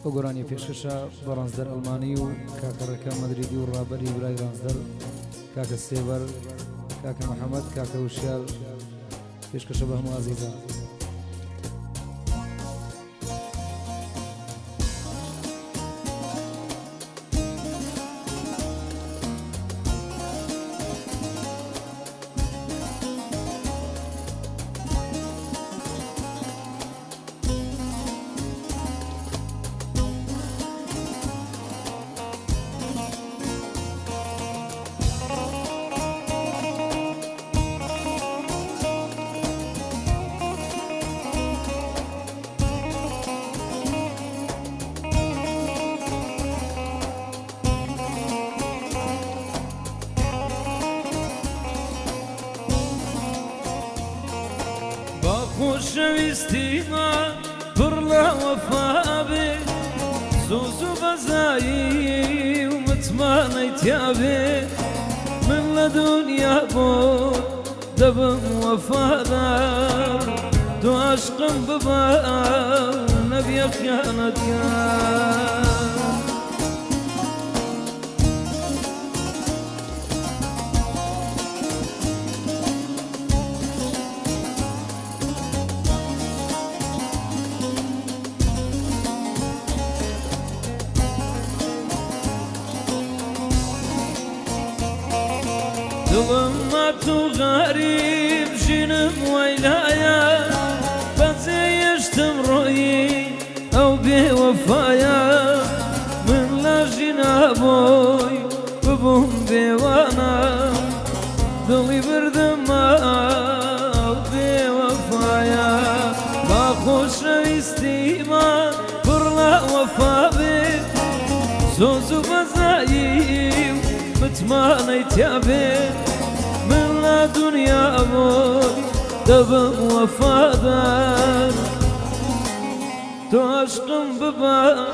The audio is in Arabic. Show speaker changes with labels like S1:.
S1: وقراني فيشكشا برانزدر ألماني وكاكا مدريدي والرابري براي رانزدر كاكا السيبر كاكا محمد كاكا وشال فيشكشا بهم عزيزة
S2: خوشویستیما پر لوفا بی زوزو بزایی و متمانی تیابی من لدنیا بود دبم وفادار تو عشقم ببا نبی خیانتگر دلم ما تو غريب جنم ويلايا بزيشتم رؤي او بوفايا من لا جنابوي ببهم بيوانا دلي بردما بوفايا باخوش استيما برلا وفا بي زوزو بزايم متماني تابي من لا دنيا أموي دبم وفادار تو عشقم ببا